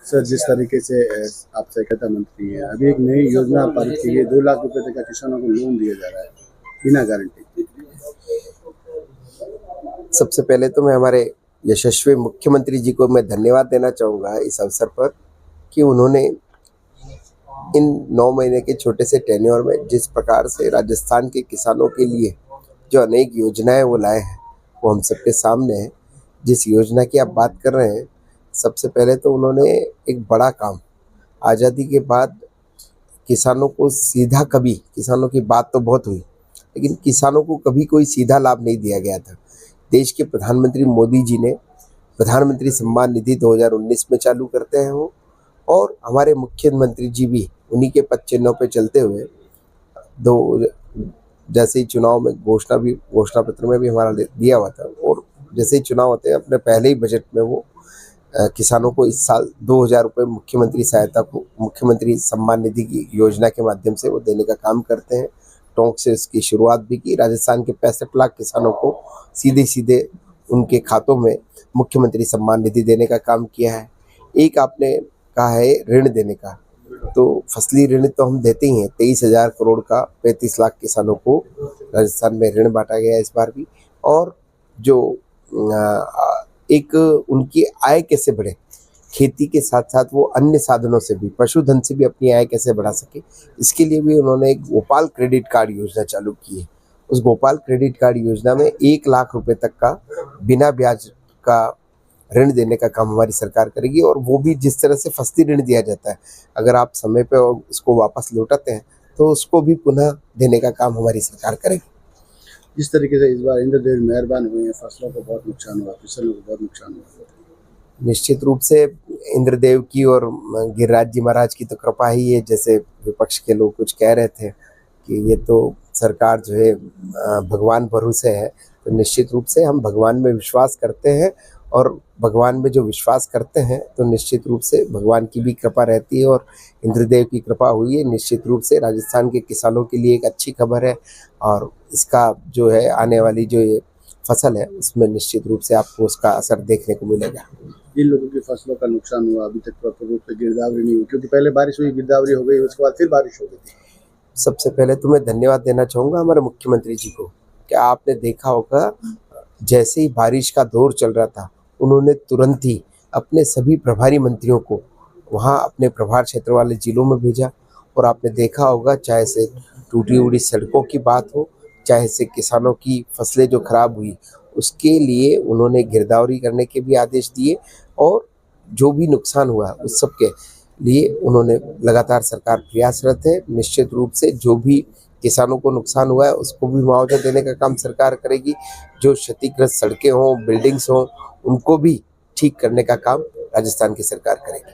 Sir, जिस तरीके से आप सहकारिता मंत्री हैं, अभी एक नई योजना पारित की गई, 2 लाख रुपए तक का किसानों को लोन दिया जा रहा है बिना गारंटी। सबसे पहले तो मैं हमारे यशस्वी मुख्यमंत्री जी को मैं धन्यवाद देना चाहूँगा इस अवसर पर कि उन्होंने इन 9 महीने के छोटे से टेन्योर में जिस प्रकार से राजस्थान के किसानों के लिए जो अनेक योजनाएं वो लाए हैं वो हम सबके सामने है। जिस योजना की आप बात कर रहे हैं, सबसे पहले तो उन्होंने एक बड़ा काम, आज़ादी के बाद किसानों को सीधा, कभी किसानों की बात तो बहुत हुई लेकिन किसानों को कभी कोई सीधा लाभ नहीं दिया गया था। देश के प्रधानमंत्री मोदी जी ने प्रधानमंत्री सम्मान निधि 2019 में चालू करते हैं वो, और हमारे मुख्यमंत्री जी भी उन्हीं के पद चिन्हों पे चलते हुए दो जैसे ही चुनाव में घोषणा पत्र में भी हमारा दिया हुआ था, और जैसे ही चुनाव होते हैं अपने पहले ही बजट में वो किसानों को इस साल 2,000 रुपये मुख्यमंत्री सम्मान निधि की योजना के माध्यम से वो देने का काम करते हैं। टोंक से इसकी शुरुआत भी की। राजस्थान के 65 लाख किसानों को सीधे उनके खातों में मुख्यमंत्री सम्मान निधि देने का काम किया है। एक आपने कहा है ऋण देने का, तो फसली ऋण तो हम देते ही हैं। 23,000 करोड़ का 35 लाख किसानों को राजस्थान में ऋण बांटा गया है इस बार भी। और जो एक उनकी आय कैसे बढ़े, खेती के साथ साथ वो अन्य साधनों से भी, पशुधन से भी अपनी आय कैसे बढ़ा सके, इसके लिए भी उन्होंने एक गोपाल क्रेडिट कार्ड योजना चालू की है। उस गोपाल क्रेडिट कार्ड योजना में 1 लाख रुपए तक का बिना ब्याज का ऋण देने का काम हमारी सरकार करेगी। और वो भी जिस तरह से फसली ऋण दिया जाता है, अगर आप समय पे उसको वापस लौटाते हैं तो उसको भी पुनः देने का काम हमारी सरकार करेगी। जिस तरीके से इस बार इंद्रदेव मेहरबान हुए हैं, फसलों को बहुत नुकसान हुआ, किसानों को बहुत नुकसान हुआ। निश्चित रूप से इंद्रदेव की और गिरिराज जी महाराज की तो कृपा ही है। जैसे विपक्ष के लोग कुछ कह रहे थे कि ये तो सरकार जो है भगवान भरोसे है, तो निश्चित रूप से हम भगवान में विश्वास करते हैं, और भगवान में जो विश्वास करते हैं तो निश्चित रूप से भगवान की भी कृपा रहती है, और इंद्रदेव की कृपा हुई है। निश्चित रूप से राजस्थान के किसानों के लिए एक अच्छी खबर है, और इसका जो है आने वाली जो ये फसल है उसमें निश्चित रूप से आपको उसका असर देखने को मिलेगा। जिन लोगों की फसलों का नुकसान हुआ, अभी तक प्रॉपर रूप से गिरदावरी नहीं हुई, क्योंकि पहले बारिश हुई, गिरदावरी हो गई, उसके बाद फिर बारिश हो गई थी। सबसे पहले तो मैं धन्यवाद देना चाहूँगा हमारे मुख्यमंत्री जी को। क्या आपने देखा होगा, जैसे ही बारिश का दौर चल रहा था, उन्होंने तुरंत ही अपने सभी प्रभारी मंत्रियों को वहाँ अपने प्रभार क्षेत्र वाले जिलों में भेजा। और आपने देखा होगा, चाहे से टूटी हुई सड़कों की बात हो, चाहे से किसानों की फसलें जो खराब हुई उसके लिए उन्होंने गिरदावरी करने के भी आदेश दिए, और जो भी नुकसान हुआ उस सब के लिए उन्होंने लगातार, सरकार प्रयासरत है। निश्चित रूप से जो भी किसानों को नुकसान हुआ है उसको भी मुआवजा देने का काम सरकार करेगी। जो क्षतिग्रस्त सड़कें हों, बिल्डिंग्स हों, उनको भी ठीक करने का काम राजस्थान की सरकार करेगी।